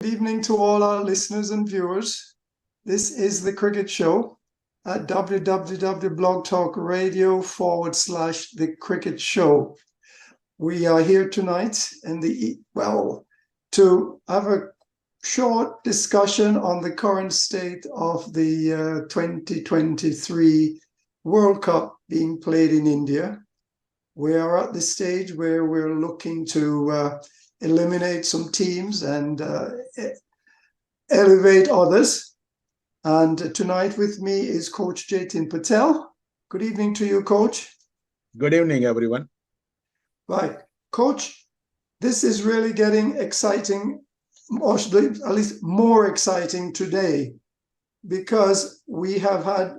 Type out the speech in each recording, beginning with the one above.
Good evening to all our listeners and viewers. This is the Cricket Show at www.blogtalkradio.com/the Cricket Show. We are here tonight to have a short discussion on the current state of the 2023 World Cup being played in India. We are at the stage where we're looking to eliminate some teams and elevate others. And tonight with me is Coach Jatin Patel. Good evening to you, Coach. Good evening, everyone. Right. Coach, this is really getting exciting, or at least more exciting today, because we have had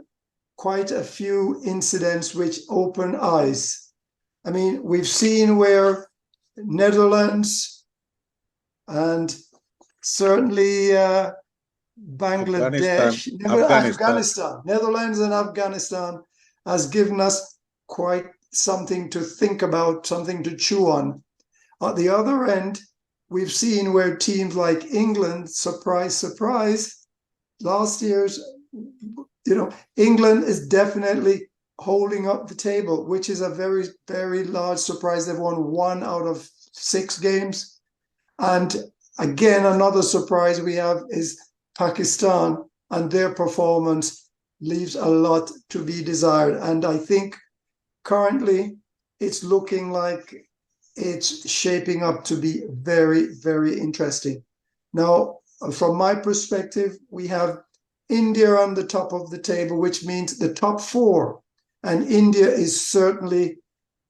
quite a few incidents which open eyes. I mean, we've seen where Netherlands and certainly Bangladesh, Afghanistan, Netherlands and Afghanistan has given us quite something to think about, something to chew on. At the other end, we've seen where teams like England, surprise, surprise, last year's, England is definitely holding up the table, which is a very, very large surprise. They've won 1 out of 6 games. And again, another surprise we have is Pakistan, and their performance leaves a lot to be desired. And I think currently it's looking like it's shaping up to be very, very interesting. Now, from my perspective, we have India on the top of the table, which means the top 4. And India is certainly,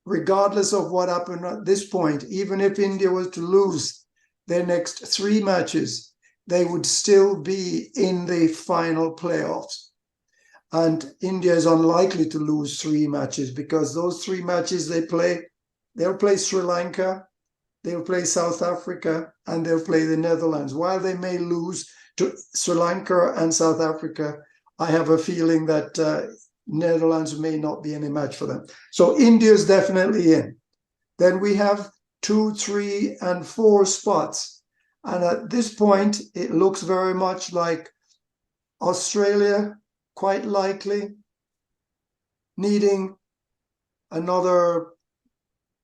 regardless of what happened at this point, even if India was to lose their next 3 matches, they would still be in the final playoffs. And India is unlikely to lose 3 matches, because those 3 matches they'll play Sri Lanka, they'll play South Africa, and they'll play the Netherlands. While they may lose to Sri Lanka and South Africa, I have a feeling that Netherlands may not be any match for them. So India is definitely in. Then we have 2, 3, and 4 spots. And at this point, it looks very much like Australia, quite likely, needing another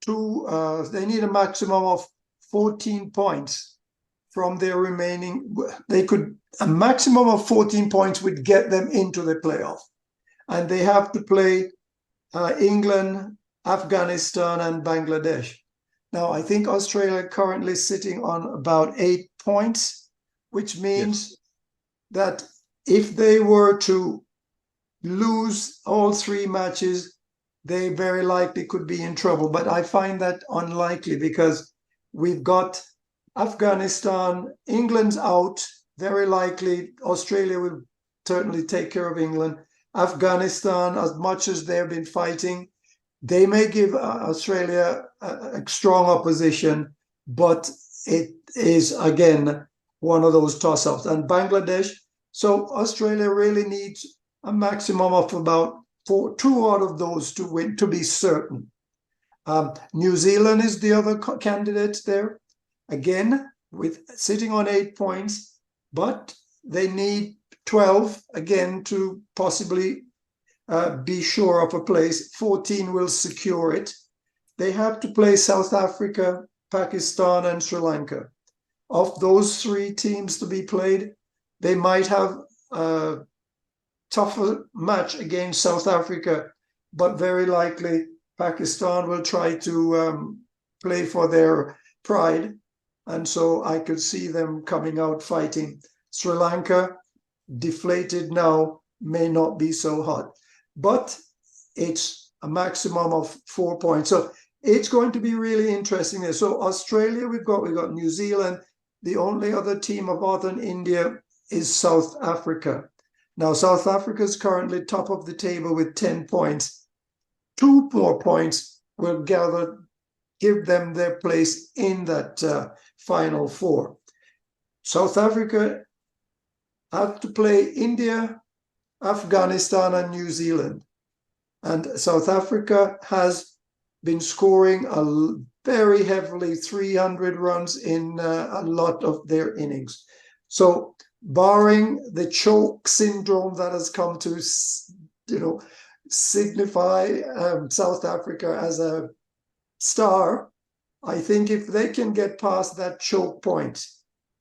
2. They need a maximum of 14 points from their remaining. A maximum of 14 points would get them into the playoff. And they have to play England, Afghanistan, and Bangladesh. Now, I think Australia currently sitting on about 8 points, which means that if they were to lose all 3 matches, they very likely could be in trouble. But I find that unlikely, because we've got Afghanistan, England's out, very likely Australia will certainly take care of England. Afghanistan, as much as they've been fighting, they may give Australia a strong opposition, but it is, again, one of those toss-ups. And Bangladesh, so Australia really needs a maximum of about 2 out of those to win, to be certain. New Zealand is the other candidate there, again, sitting on 8 points, but they need 12, again, to possibly be sure of a place. 14 will secure it. They have to play South Africa, Pakistan, and Sri Lanka. Of those 3 teams to be played, they might have a tougher match against South Africa, but very likely Pakistan will try to play for their pride. And so I could see them coming out fighting. Sri Lanka, deflated now, may not be so hot. But it's a maximum of 4 points. So it's going to be really interesting there. So Australia, we've got New Zealand. The only other team other than India is South Africa. Now, South Africa is currently top of the table with 10 points. 2 more points will give them their place in that final 4. South Africa have to play India, Afghanistan, and New Zealand. And South Africa has been scoring very heavily, 300 runs in a lot of their innings. So, barring the choke syndrome that has come to, signify South Africa as a star, I think if they can get past that choke point,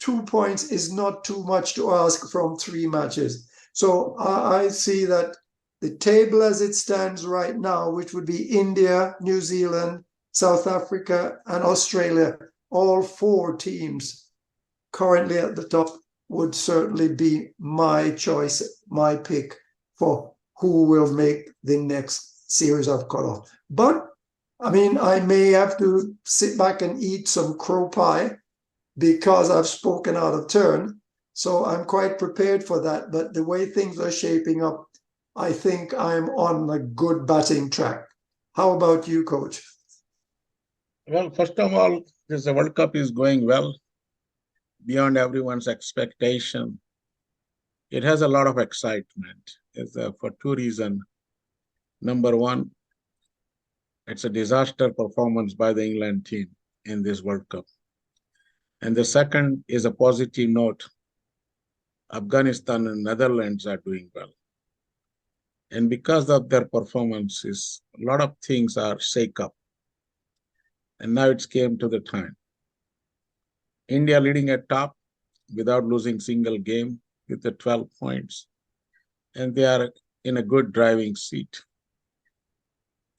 2 points is not too much to ask from 3 matches. So I see that the table as it stands right now, which would be India, New Zealand, South Africa, and Australia, all 4 teams currently at the top, would certainly be my choice, my pick for who will make the next series of cutoff. But I mean, I may have to sit back and eat some crow pie because I've spoken out of turn. So I'm quite prepared for that. But the way things are shaping up, I think I'm on a good batting track. How about you, Coach? Well, first of all, this World Cup is going well, beyond everyone's expectation. It has a lot of excitement. It's for 2 reasons. Number one, it's a disaster performance by the England team in this World Cup. And the second is a positive note. Afghanistan and Netherlands are doing well. And because of their performances, a lot of things are shake up. And now it's came to the time. India leading at top without losing single game with the 12 points. And they are in a good driving seat.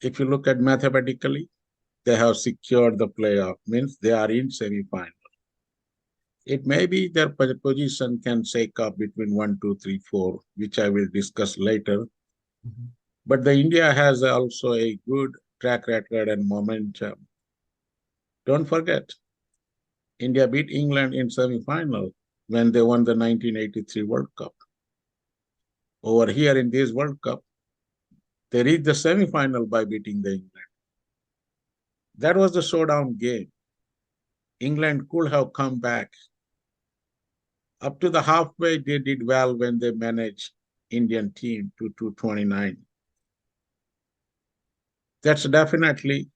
If you look at mathematically, they have secured the playoff, means they are in semi-final. It may be their position can shake up between 1, 2, 3, 4, which I will discuss later. Mm-hmm. But the India has also a good track record and momentum. Don't forget, India beat England in semi-final when they won the 1983 World Cup. Over here in this World Cup, they reached the semi-final by beating the England. That was the showdown game. England could have come back. Up to the halfway, they did well when they managed Indian team to 229. That's definitely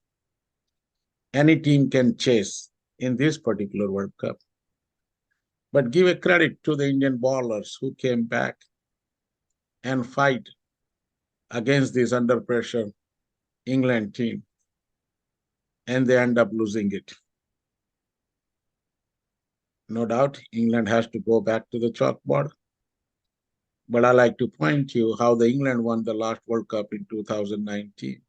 any team can chase in this particular World Cup. But give a credit to the Indian bowlers who came back and fight against this under pressure England team. And they end up losing it. No doubt, England has to go back to the chalkboard. But I like to point to you how the England won the last World Cup in 2019.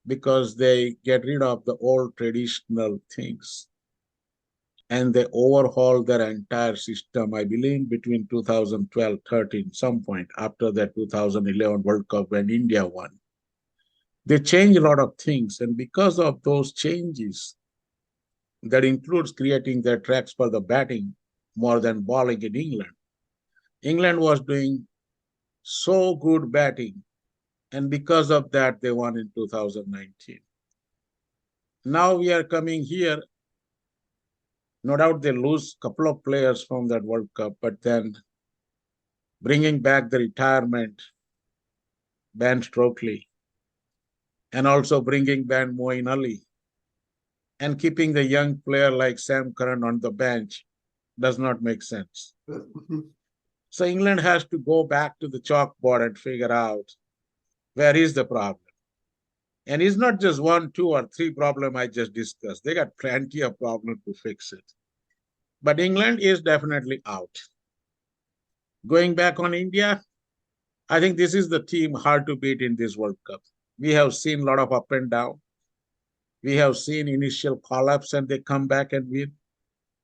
Because they get rid of the old traditional things. And they overhaul their entire system, I believe, between 2012-13, some point after that 2011 World Cup when India won. They changed a lot of things. And because of those changes, that includes creating their tracks for the batting more than bowling in England. England was doing so good batting. And because of that, they won in 2019. Now we are coming here. No doubt they lose a couple of players from that World Cup, but then bringing back the retirement, Ben Stokely, and also bringing back Moeen Ali, and keeping the young player like Sam Curran on the bench does not make sense. So England has to go back to the chalkboard and figure out where is the problem. And it's not just 1, 2, or 3 problems I just discussed. They got plenty of problems to fix it. But England is definitely out. Going back on India, I think this is the team hard to beat in this World Cup. We have seen a lot of up and down. We have seen initial collapse and they come back and win.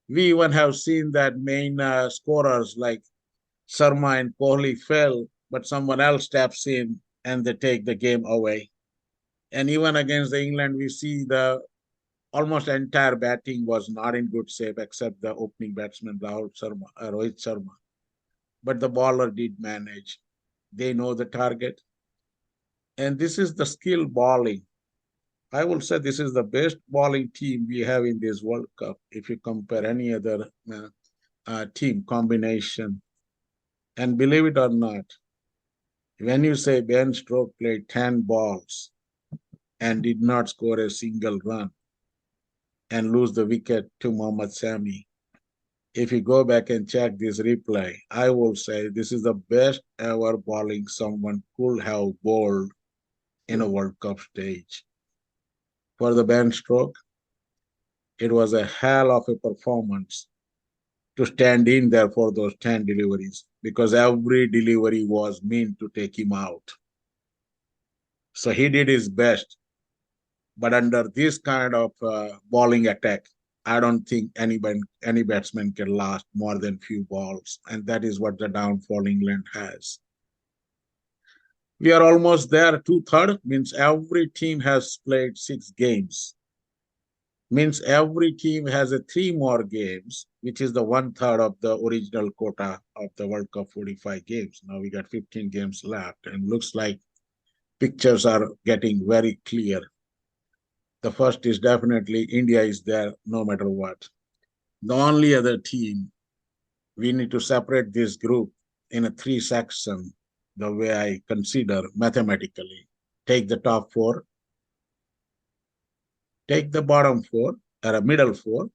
We even have seen that main scorers like Sharma and Kohli fell, but someone else steps in and they take the game away. And even against the England, we see the almost entire batting was not in good shape except the opening batsman Rohit Sharma. But the bowler did manage. They know the target. And this is the skill bowling. I will say this is the best bowling team we have in this World Cup if you compare any other team combination. And believe it or not, when you say Ben Stokes played 10 balls and did not score a single run and lose the wicket to Mohammad Sami, If you go back and check this replay, I will say this is the best ever bowling someone could have bowled in a World Cup stage. For the band stroke, it was a hell of a performance to stand in there for those 10 deliveries because every delivery was meant to take him out. So he did his best. But under this kind of bowling attack, I don't think any batsman can last more than few balls. And that is what the downfall England has. We are almost there. 2/3 means every team has played 6 games. Means every team has 3 more games, which is the 1/3 of the original quota of the World Cup 45 games. Now we got 15 games left, and looks like pictures are getting very clear. The first is definitely India is there no matter what. The only other team, we need to separate this group in a 3 section, the way I consider mathematically. Take the top 4, take the bottom 4, or a middle 4,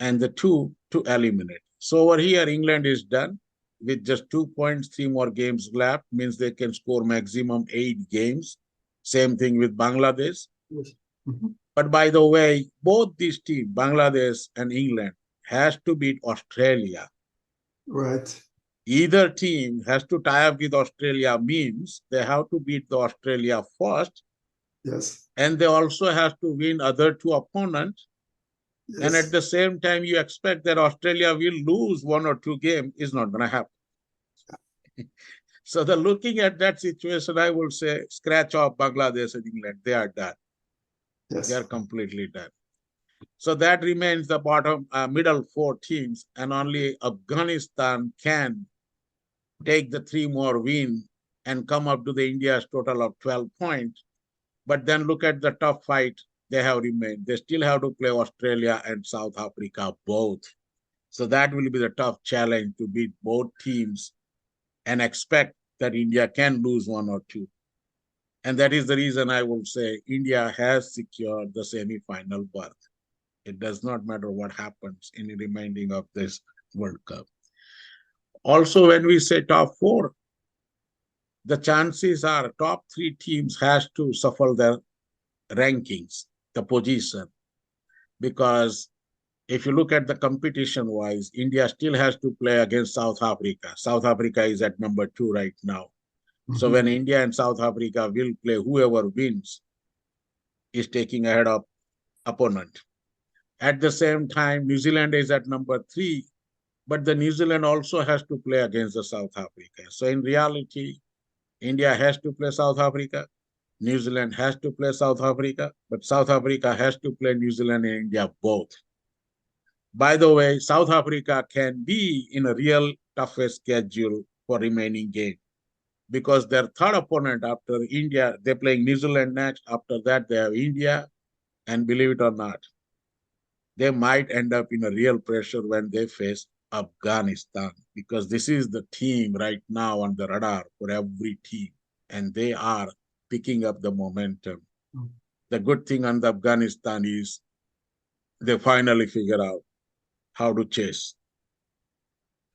and the 2 to eliminate. So over here, England is done with just 2 points, 3 more games left, means they can score maximum 8 games. Same thing with Bangladesh. Yes. Mm-hmm. But by the way, both these teams, Bangladesh and England, has to beat Australia. Right. Either team has to tie up with Australia, means they have to beat the Australia first. Yes. And they also have to win other 2 opponents. Yes. And at the same time, you expect that Australia will lose 1 or 2 games. Is not going to happen. So looking at that situation, I will say scratch off Bangladesh and England. They are done. Yes. They are completely done. So that remains the bottom, middle 4 teams, and only Afghanistan can take the 3 more win and come up to the India's total of 12 points. But then look at the tough fight they have remained. They still have to play Australia and South Africa both. So that will be the tough challenge to beat both teams and expect that India can lose 1 or 2. And that is the reason I will say India has secured the semi-final berth. It does not matter what happens in the remaining of this World Cup. Also, when we say top 4, the chances are top 3 teams has to suffer their rankings, the position. Because if you look at the competition-wise, India still has to play against South Africa. South Africa is at number 2 right now. Mm-hmm. So when India and South Africa will play, whoever wins is taking ahead of opponent. At the same time, New Zealand is at number 3, but the New Zealand also has to play against the South Africa. So in reality, India has to play South Africa, New Zealand has to play South Africa, but South Africa has to play New Zealand and India both. By the way, South Africa can be in a real toughest schedule for remaining game because their third opponent after India, they're playing New Zealand next. After that, they have India, and believe it or not, they might end up in a real pressure when they face Afghanistan, because this is the team right now on the radar for every team, and they are picking up the momentum. The good thing on the Afghanistan is they finally figure out how to chase.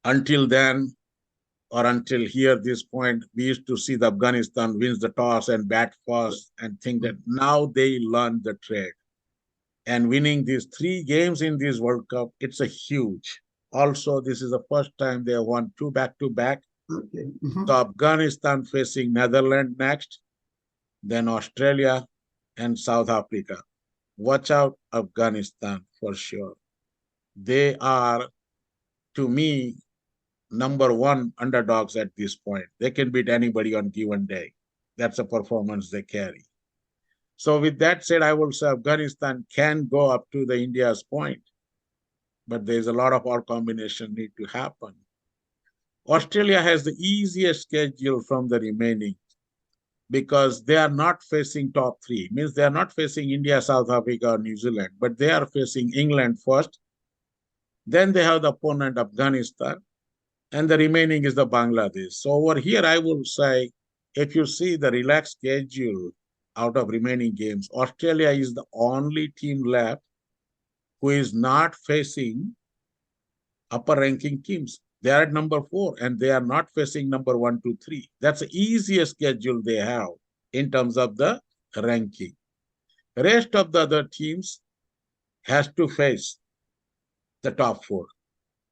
Until then, or until here, this point, we used to see the Afghanistan wins the toss and bat first and think that now they learn the trade. And winning these 3 games in this World Cup, it's a huge. Also, this is the first time they have won 2 back-to-back. Okay. Mm-hmm. So Afghanistan facing Netherlands next, then Australia and South Africa. Watch out, Afghanistan, for sure. They are, to me, number 1 underdogs at this point. They can beat anybody on given day. That's a performance they carry. So with that said, I will say Afghanistan can go up to the India's point, but there's a lot of our combination need to happen. Australia has the easiest schedule from the remaining because they are not facing top 3. Means they are not facing India, South Africa, or New Zealand, but they are facing England first. Then they have the opponent Afghanistan, and the remaining is the Bangladesh. So over here, I will say, if you see the relaxed schedule out of remaining games, Australia is the only team left who is not facing upper ranking teams. They are at number 4 and they are not facing number 1, 2, 3. That's the easiest schedule they have in terms of the ranking. The rest of the other teams has to face the top 4,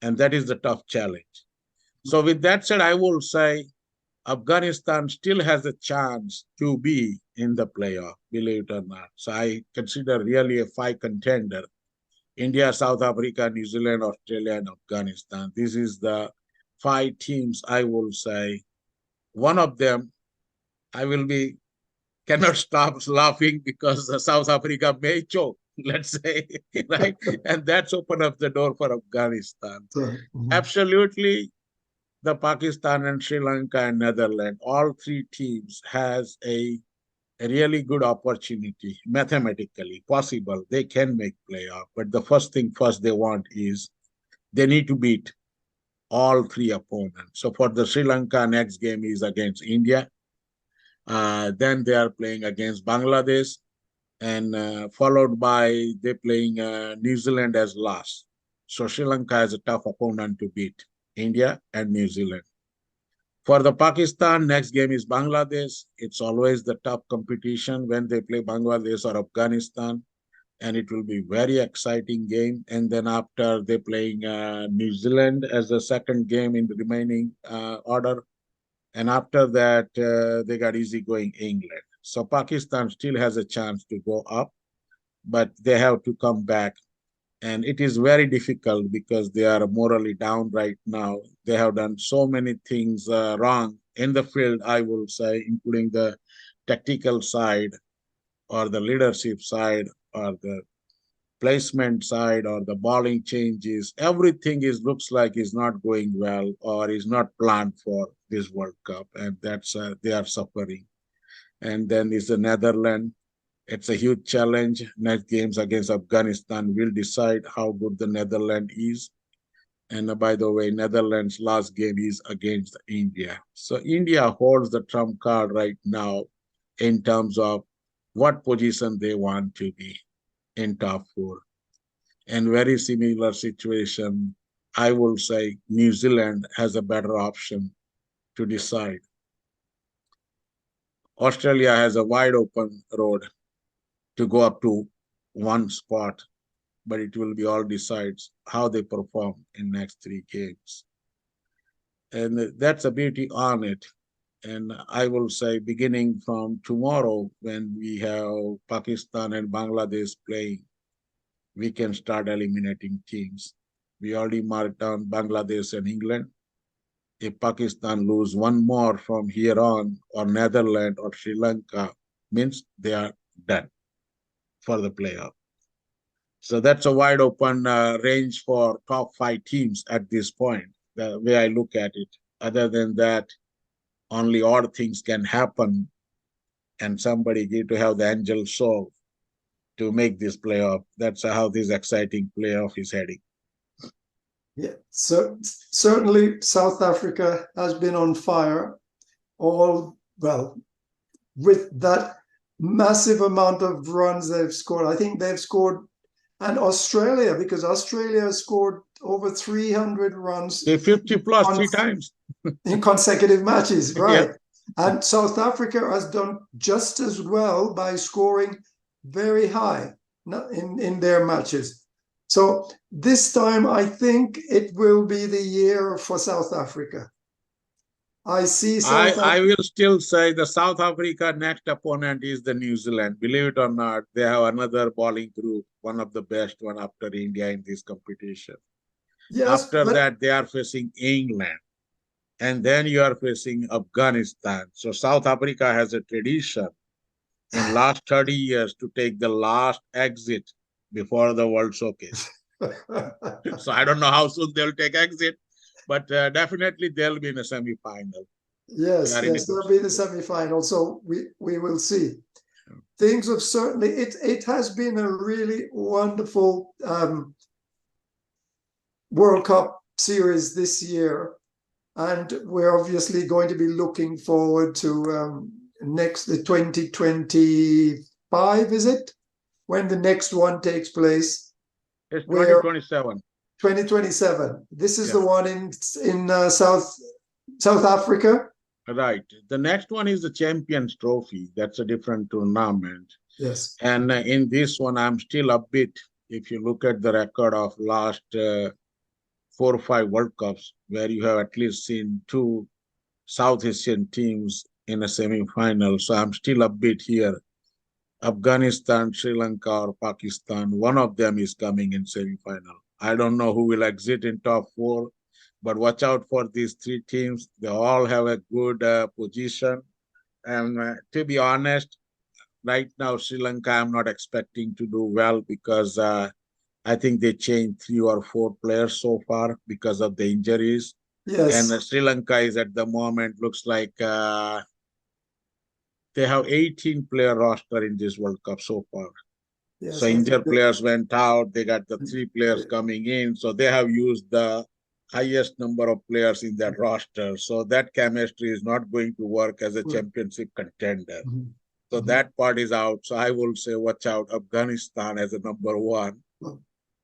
and that is the tough challenge. So with that said, I will say Afghanistan still has a chance to be in the playoff, believe it or not. So I consider really a 5 contender. India, South Africa, New Zealand, Australia, and Afghanistan. This is the 5 teams I will say. One of them, cannot stop laughing because South Africa may choke, let's say, right? And that's opened up the door for Afghanistan. Absolutely, the Pakistan and Sri Lanka and Netherlands, all 3 teams has a really good opportunity, mathematically possible. They can make playoff, but the first thing first they want is they need to beat all 3 opponents. So for the Sri Lanka, next game is against India. Then they are playing against Bangladesh, and followed by they playing New Zealand as last. So Sri Lanka has a tough opponent to beat, India and New Zealand. For the Pakistan, next game is Bangladesh. It's always the tough competition when they play Bangladesh or Afghanistan, and it will be very exciting game. And then after they playing New Zealand as the second game in the remaining order. And after that, they got easy going England. So Pakistan still has a chance to go up, but they have to come back. And it is very difficult because they are morally down right now. They have done so many things wrong in the field, I will say, including the tactical side or the leadership side or the placement side or the bowling changes. Everything looks like is not going well or is not planned for this World Cup, and that's they are suffering. And then is the Netherlands. It's a huge challenge. Next games against Afghanistan will decide how good the Netherlands is. And by the way, Netherlands' last game is against India. So India holds the trump card right now in terms of what position they want to be in top 4. And very similar situation, I will say New Zealand has a better option to decide. Australia has a wide open road to go up to 1 spot, but it will be all decides how they perform in next 3 games. And that's a beauty on it. And I will say beginning from tomorrow, when we have Pakistan and Bangladesh playing, we can start eliminating teams. We already marked down Bangladesh and England. If Pakistan lose 1 more from here on, or Netherlands or Sri Lanka, means they are done for the playoff. So that's a wide open range for top 5 teams at this point, the way I look at it. Other than that, only odd things can happen, and somebody need to have the angel soul to make this playoff. That's how this exciting playoff is heading. Yeah, so certainly South Africa has been on fire. With that massive amount of runs they've scored. I think they've scored, and Australia, because Australia has scored over 300 runs. 50 plus 3 times. In consecutive matches, right? Yeah. And South Africa has done just as well by scoring very high in their matches. So this time, I think it will be the year for South Africa. I will still say the South Africa next opponent is the New Zealand. Believe it or not, they have another bowling group, one of the best one after India in this competition. Yes, after that, they are facing England. And then you are facing Afghanistan. So South Africa has a tradition in last 30 years to take the last exit before the World Showcase. So I don't know how soon they'll take exit, but definitely they'll be in a semi-final. Yes, they'll be in the semi-final. So we will see. Things have certainly, it has been a really wonderful World Cup series this year. And we're obviously going to be looking forward to the 2025, is it? When the next one takes place? It's 2027. 2027. This is Yeah. the one in South Africa. Right. The next one is the Champions Trophy. That's a different tournament. Yes. And in this one, I'm still a bit, if you look at the record of last 4 or 5 World Cups, where you have at least seen 2 South Asian teams in a semi-final. So I'm still a bit here. Afghanistan, Sri Lanka, or Pakistan, one of them is coming in semi-final. I don't know who will exit in top 4, but watch out for these 3 teams. They all have a good position. And to be honest, right now, Sri Lanka, I'm not expecting to do well because I think they changed 3 or 4 players so far because of the injuries. Yes. And Sri Lanka is at the moment, looks like they have 18-player roster in this World Cup so far. Yes. So injured players went out. They got the 3 players coming in. So they have used the highest number of players in that roster. So that chemistry is not going to work as a championship contender. So that part is out. So I will say watch out Afghanistan as a number 1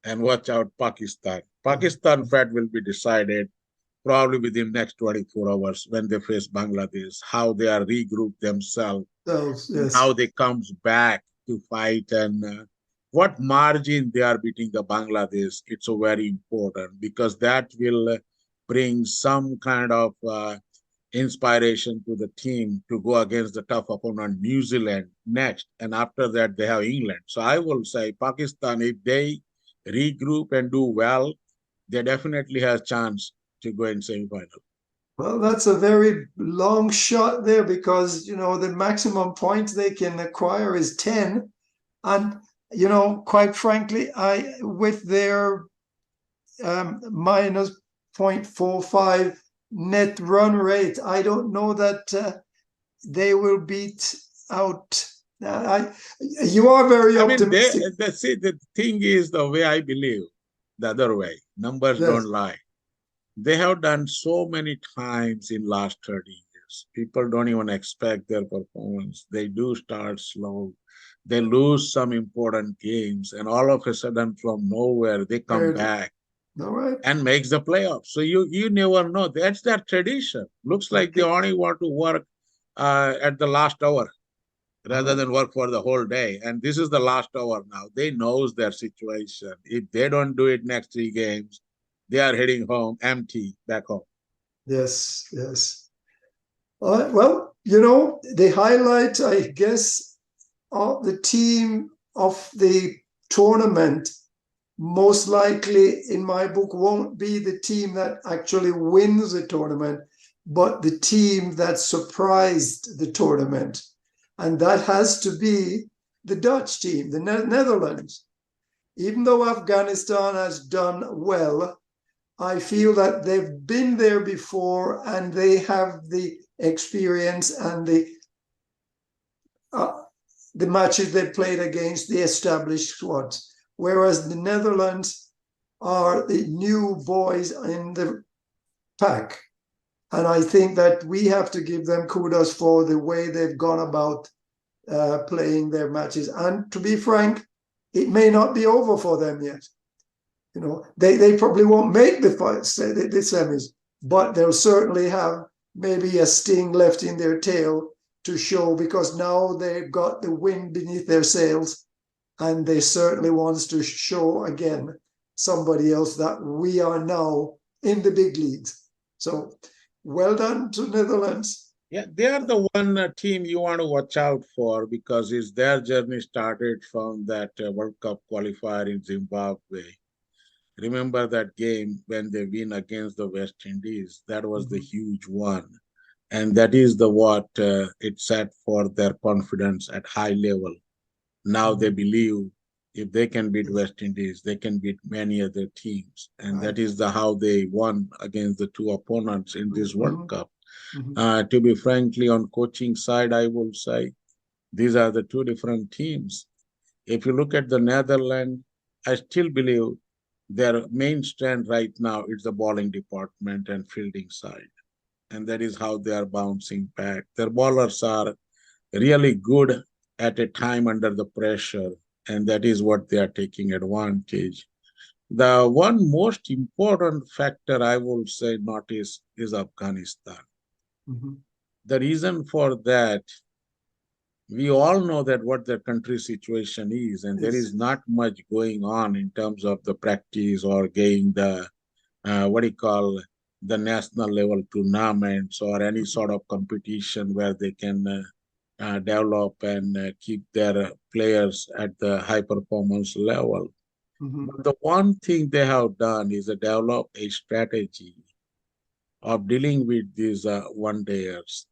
and watch out Pakistan. Pakistan fate will be decided probably within next 24 hours when they face Bangladesh, how they are regroup themselves, Yes. how they comes back to fight and what margin they are beating the Bangladesh. It's so very important because that will bring some kind of inspiration to the team to go against the tough opponent, New Zealand next. And after that, they have England. So I will say Pakistan, if they regroup and do well, they definitely have a chance to go in semi-final. Well, that's a very long shot there because, the maximum points they can acquire is 10. And, quite frankly, with their minus 0.45 net run rate, I don't know that they will beat out. You are very optimistic. The thing is the way I believe, the other way. Numbers don't lie. They have done so many times in last 30 years. People don't even expect their performance. They do start slow. They lose some important games, and all of a sudden, from nowhere, they come back and makes the playoffs. So you never know. That's their tradition. Looks like they only want to work at the last hour rather than work for the whole day. And this is the last hour now. They knows their situation. If they don't do it next 3 games, they are heading home empty back home. Yes. Well, the highlight, I guess, of the team of the tournament, most likely in my book, won't be the team that actually wins the tournament, but the team that surprised the tournament. And that has to be the Dutch team, the Netherlands. Even though Afghanistan has done well, I feel that they've been there before and they have the experience and the matches they played against the established squads. Whereas the Netherlands are the new boys in the pack. And I think that we have to give them kudos for the way they've gone about playing their matches. And to be frank, it may not be over for them yet. They probably won't make the semis, but they'll certainly have maybe a sting left in their tail to show, because now they've got the wind beneath their sails, and they certainly wants to show again somebody else that we are now in the big leagues. So well done to Netherlands. Yeah, they are the one team you want to watch out for because it's their journey started from that World Cup qualifier in Zimbabwe. Remember that game when they win against the West Indies? That was the huge one. And that is what it set for their confidence at high level. Now they believe if they can beat West Indies, they can beat many other teams. And that is how they won against the 2 opponents in this World Cup. To be frankly, on coaching side, I will say these are the 2 different teams. If you look at the Netherlands, I still believe their main strength right now is the bowling department and fielding side. And that is how they are bouncing back. Their bowlers are really good at a time under the pressure, and that is what they are taking advantage. The one most important factor I will say notice is Afghanistan. Mhm. The reason for that, we all know that what the country situation is, and there Yes. is not much going on in terms of the practice or getting the what do you call the national level tournaments or any sort of competition where they can develop and keep their players at the high performance level. Mhm. But the one thing they have done is develop a strategy of dealing with these one-dayers.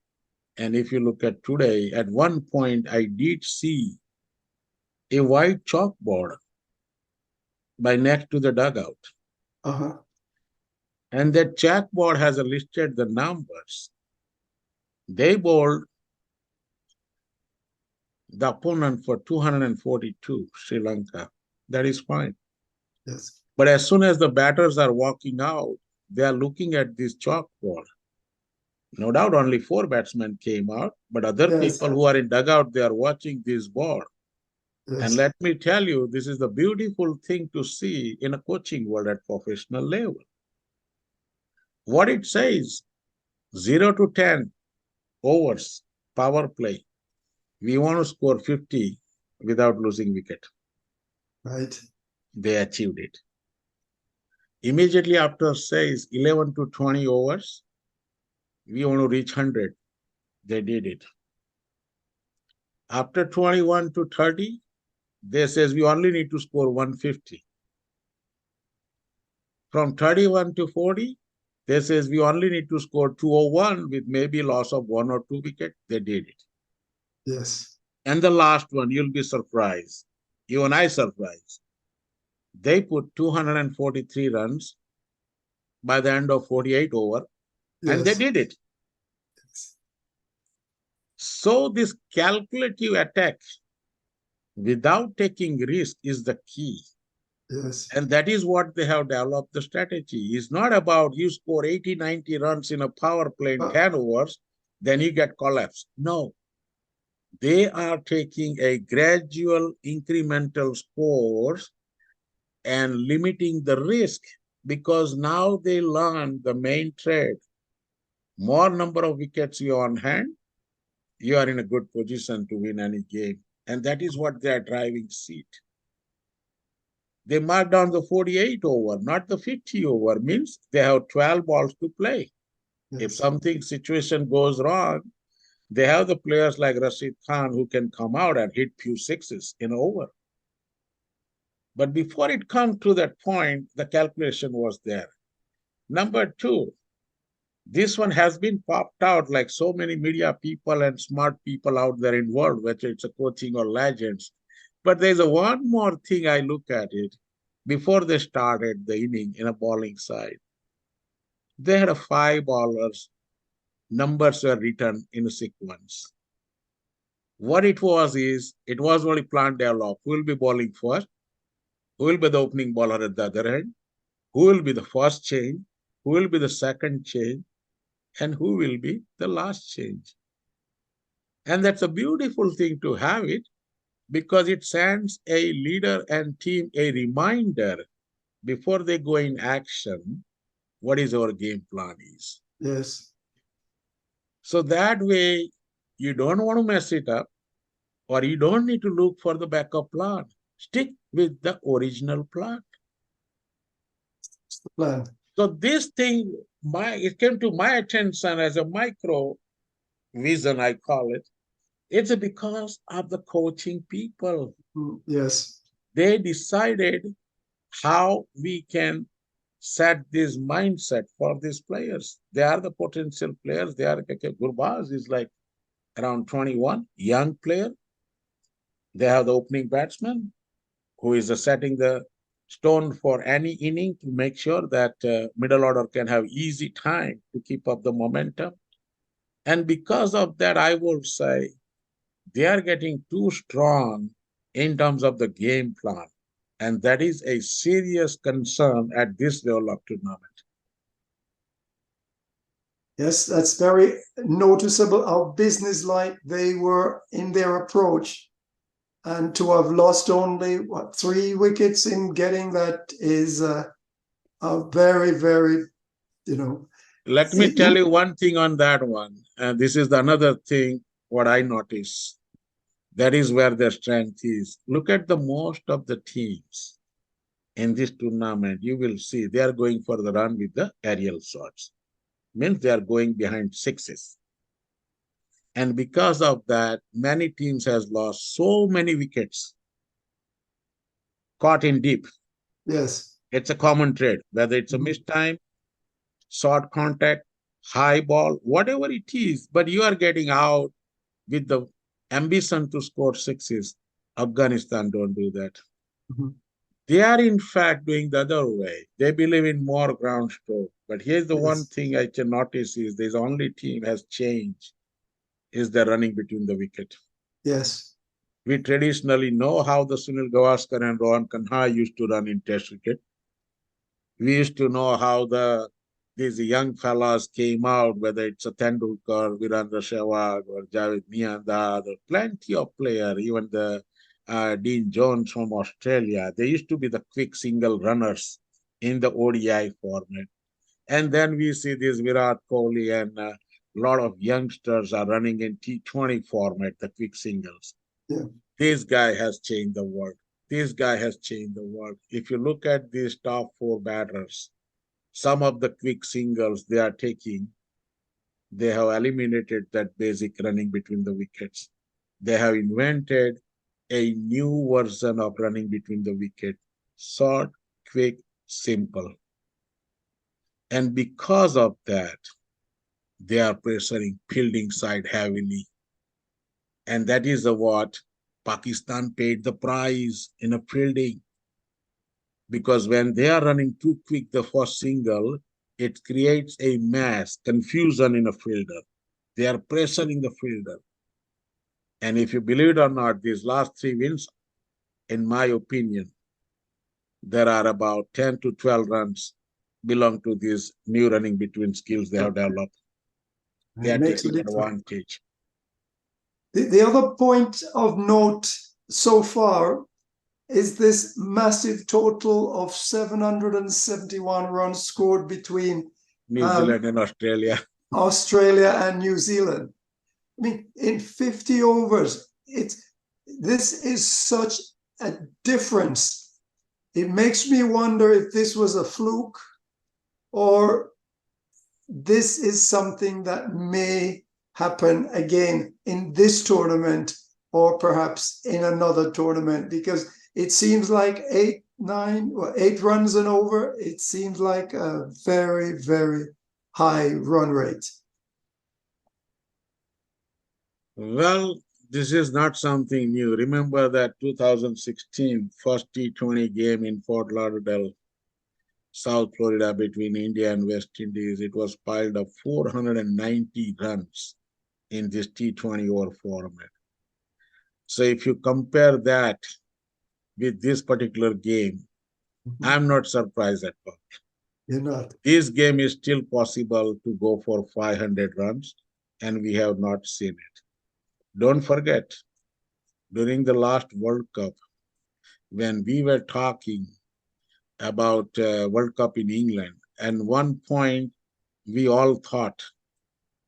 And if you look at today, at one point I did see a white chalkboard by next to the dugout. Uh-huh. And that chalkboard has listed the numbers. They bowled the opponent for 242, Sri Lanka. That is fine. Yes. But as soon as the batters are walking out, they are looking at this chalkboard. No doubt only 4 batsmen came out, but other Yes. people who are in dugout, they are watching this board. And Yes. let me tell you, this is the beautiful thing to see in a coaching world at professional level. What it says, 0 to 10 overs, power play. We want to score 50 without losing wicket. Right. They achieved it. Immediately after says 11 to 20 overs, we want to reach 100. They did it. After 21 to 30, they says we only need to score 150. From 31 to 40, they says we only need to score 201 with maybe loss of 1 or 2 wickets. They did it. Yes. And the last one, you'll be surprised. Even I surprised. They put 243 runs by the end of 48 over, and they Yes. did it. So this calculative attack without taking risk is the key. Yes. And that is what they have developed the strategy. It's not about you score 80, 90 runs in a power play in 10 overs, then you get collapse. No. They are taking a gradual incremental scores and limiting the risk because now they learn the main trade. More number of wickets you on hand, you are in a good position to win any game. And that is what they are driving seat. They mark down the 48 over, not the 50 over, means they have 12 balls to play. Yes. If something situation goes wrong, they have the players like Rashid Khan who can come out and hit few sixes in over. But before it comes to that point, the calculation was there. Number two, this one has been popped out like so many media people and smart people out there in world, whether it's a coaching or legends. But there's a one more thing I look at it before they started the inning in a bowling side. They had 5 bowlers. Numbers were written in a sequence. What it was is, it was only planned developed. Who will be bowling first? Who will be the opening bowler at the other end? Who will be the first change? Who will be the second change? And who will be the last change? And that's a beautiful thing to have it because it sends a leader and team a reminder before they go in action, what is our game plan is. Yes. So that way, you don't want to mess it up or you don't need to look for the backup plan. Stick with the original plan. It's the plan. So this thing, it came to my attention as a micro vision, I call it. It's because of the coaching people. Yes. They decided how we can set this mindset for these players. They are the potential players. They are Gurbaz is like around 21, young player. They have the opening batsman who is setting the stone for any inning to make sure that middle order can have easy time to keep up the momentum. And because of that, I would say they are getting too strong in terms of the game plan. And that is a serious concern at this level of tournament. Yes, that's very noticeable how businesslike they were in their approach. and to have lost only, what, 3 wickets in getting that is a very, very, you know. Let me tell you one thing on that one. And this is another thing what I notice. That is where their strength is. Look at the most of the teams in this tournament. You will see they are going for the run with the aerial shots. Means they are going behind sixes. And because of that, many teams has lost so many wickets caught in deep. Yes. It's a common trade, whether it's a missed time, short contact, high ball, whatever it is, but you are getting out with the ambition to score sixes. Afghanistan don't do that. Mhm. They are in fact doing the other way. They believe in more ground stroke. But here's the one Yes. thing I can notice is this only team has changed is the running between the wicket. Yes. We traditionally know how the Sunil Gavaskar and Rohan Kanha used to run in Test cricket. We used to know how these young fellas came out, whether it's a Tendulkar, Virendra Sehwag, or Javed Miandad, or plenty of players, even the Dean Jones from Australia. They used to be the quick single runners in the ODI format. And then we see this Virat Kohli and a lot of youngsters are running in T20 format, the quick singles. Yeah. This guy has changed the world. This guy has changed the world. If you look at these top 4 batters, some of the quick singles they are taking, they have eliminated that basic running between the wickets. They have invented a new version of running between the wicket. Short, quick, simple. And because of that, they are pressuring fielding side heavily. And that is what Pakistan paid the price in a fielding. Because when they are running too quick, the first single, it creates a mass confusion in a fielder. They are pressuring the fielder. And if you believe it or not, these last 3 wins, in my opinion, there are about 10 to 12 runs belong to this new running between skills they have developed. They It are makes a taking difference. advantage. The other point of note so far is this massive total of 771 runs scored between New Zealand and Australia. Australia and New Zealand. I mean, in 50 overs, this is such a difference. It makes me wonder if this was a fluke or this is something that may happen again in this tournament or perhaps in another tournament, because it seems like 8 runs and over. It seems like a very, very high run rate. Well, this is not something new. Remember that 2016 first T20 game in Fort Lauderdale, South Florida, between India and West Indies. It was piled up 490 runs in this T20 over format. So if you compare that with this particular game, I'm not surprised at all. You're not. This game is still possible to go for 500 runs, and we have not seen it. Don't forget, during the last World Cup, when we were talking about World Cup in England, and one point we all thought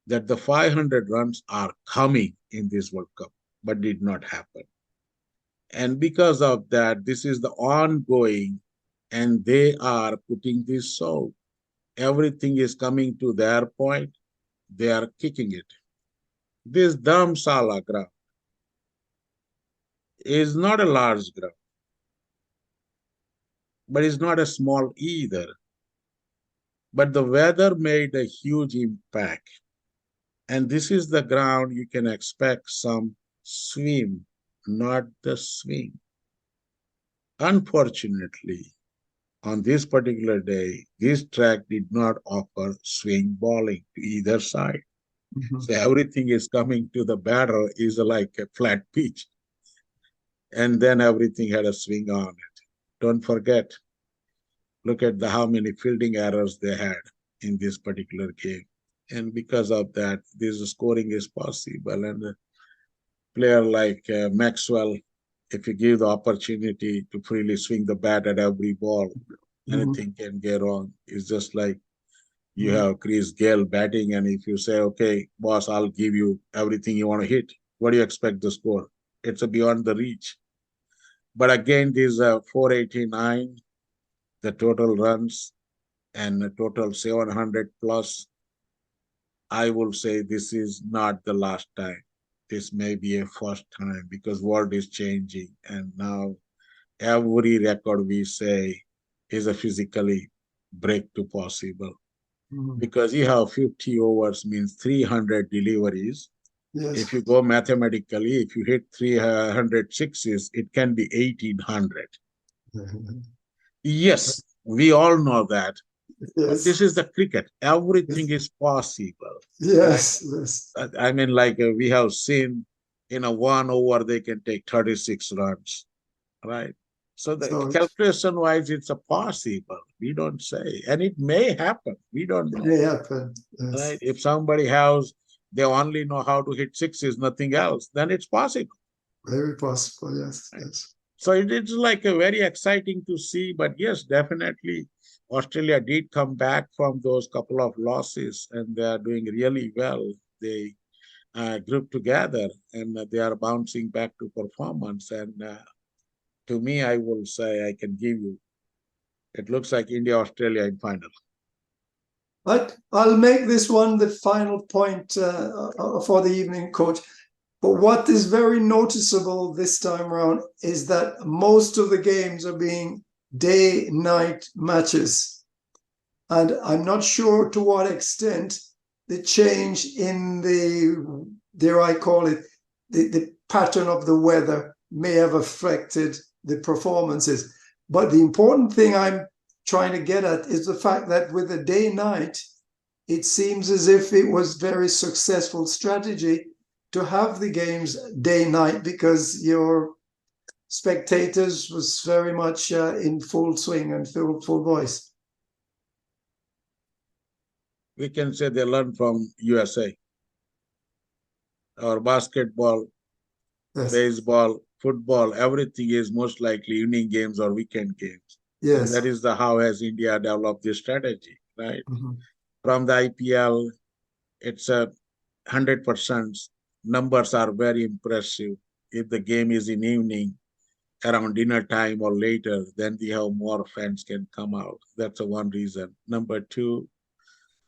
that the 500 runs are coming in this World Cup, but did not happen. And because of that, this is the ongoing, and they are putting this so. Everything is coming to their point, they are kicking it. This Dharamsala ground is not a large ground, but it's not a small either. But the weather made a huge impact. And this is the ground you can expect some swim, not the swing. Unfortunately, on this particular day, this track did not offer swing bowling to either side. So everything is coming to the batter is like a flat pitch. And then everything had a swing on it. Don't forget, look at how many fielding errors they had in this particular game. And because of that, this scoring is possible. And a player like Maxwell if you give the opportunity to freely swing the bat at every ball, anything can go wrong. It's just like you have Chris Gale batting, and if you say, okay, boss, I'll give you everything you want to hit, what do you expect the score? It's beyond the reach. But again, this 489, the total runs and the total 700 plus, I will say this is not the last time. This may be a first time because world is changing, and now every record we say is a physically breakthrough possible. Because you have 50 overs means 300 deliveries. Yes. If you go mathematically, if you hit 300 sixes, it can be 1800. Yes, we all know that. Yes. But this is the cricket. Everything is possible. Yes. Right? Yes. I mean, like we have seen in a 1 over, they can take 36 runs, right? So the calculation wise, it's a possible. We don't say, and it may happen. We don't know. It may happen. Yes. Right? If somebody has, they only know how to hit sixes, nothing else, then it's possible. Very possible. Yes. Right? Yes. So it's like a very exciting to see, but yes, definitely Australia did come back from those couple of losses and they are doing really well. They grouped together and they are bouncing back to performance. And to me, I will say I can give you, it looks like India, Australia in final. But I'll make this one the final point for the evening, Coach. But what is very noticeable this time around is that most of the games are being day-night matches. And I'm not sure to what extent the change in the, dare I call it, the pattern of the weather may have affected the performances. But the important thing I'm trying to get at is the fact that with the day-night, it seems as if it was very successful strategy to have the games day-night because your spectators was very much in full swing and full voice. We can say they learned from USA. Our basketball, yes, baseball, football, everything is most likely evening games or weekend games. Yes. And that is how has India developed this strategy, right? From the IPL, it's 100%. Numbers are very impressive. If the game is in evening, around dinner time or later, then we have more fans can come out. That's one reason. Number two,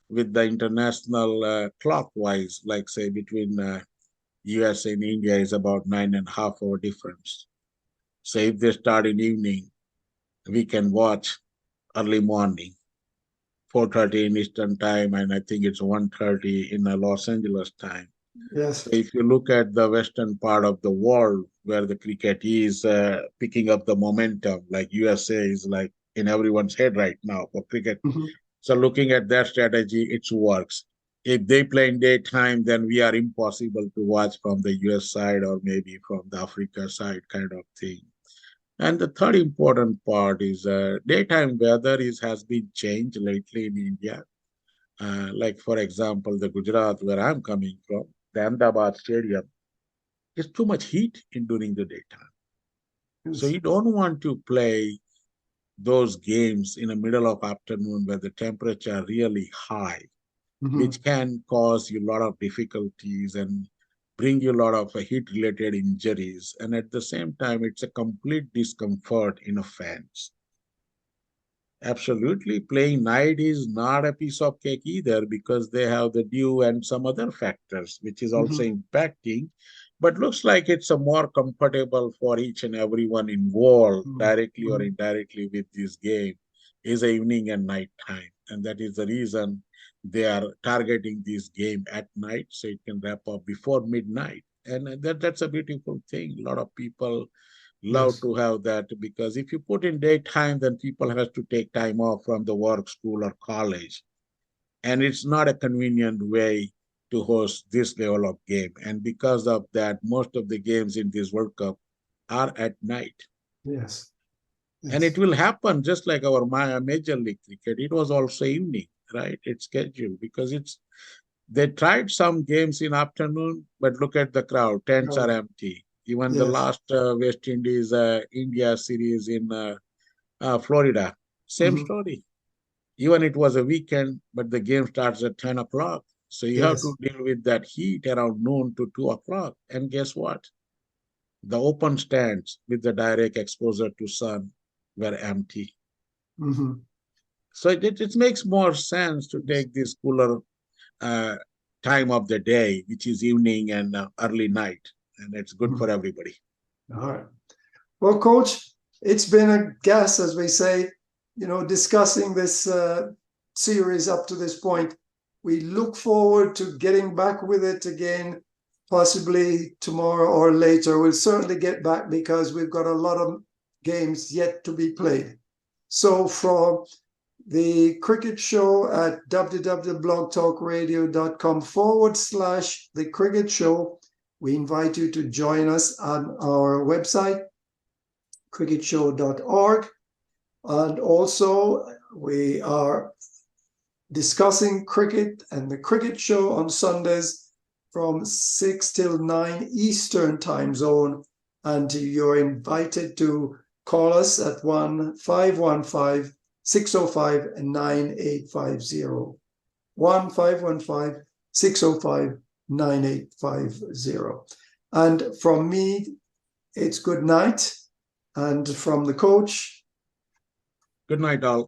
with the international clockwise, like say between US and India is about 9.5 hour difference. So if they start in evening, we can watch early morning, 4:30 in Eastern time, and I think it's 1:30 in Los Angeles time. Yes. So if you look at the western part of the world where the cricket is picking up the momentum, like USA is like in everyone's head right now for cricket. So looking at that strategy, it works. If they play in daytime, then we are impossible to watch from the US side or maybe from the Africa side kind of thing. And the third important part is daytime weather has been changed lately in India. Like, for example, the Gujarat, where I'm coming from, the Ahmedabad Stadium, is too much heat during the daytime. Yes. So you don't want to play those games in the middle of afternoon where the temperature are really high, which can cause you a lot of difficulties and bring you a lot of heat-related injuries. And at the same time, it's a complete discomfort in a fans. Absolutely, playing night is not a piece of cake either because they have the dew and some other factors, which is also impacting. But looks like it's a more comfortable for each and everyone involved, directly or indirectly with this game, is evening and night time. And that is the reason they are targeting this game at night so it can wrap up before midnight. And that's a beautiful thing. A lot of people love to have that because if you put in daytime, then people have to take time off from the work, school, or college. And it's not a convenient way to host this level of game. And because of that, most of the games in this World Cup are at night. Yes. And it will happen just like our Major League Cricket. It was also evening, right? It's scheduled because they tried some games in afternoon, but look at the crowd. Tents are empty. Even the Yes. last West Indies India series in Florida, same Mhm. story. Even it was a weekend, but the game starts at 10 o'clock. So you have Yes. to deal with that heat around noon to 2 o'clock. And guess what? The open stands with the direct exposure to sun were empty. Mhm. So it makes more sense to take this cooler uh, time of the day, which is evening and early night. And it's good for Mhm. everybody. All right. Well, Coach, it's been a gas, as we say, discussing this series up to this point. We look forward to getting back with it again, possibly tomorrow or later. We'll certainly get back because we've got a lot of games yet to be played. So from the cricket show at www.blogtalkradio.com/the cricket show, we invite you to join us on our website, cricketshow.org. And also, we are discussing cricket and the cricket show on Sundays from 6 till 9 Eastern time zone. And you're invited to call us at 1-515-605-9850. 1-515-605-9850. And from me, it's good night. And from the coach, Good night, all.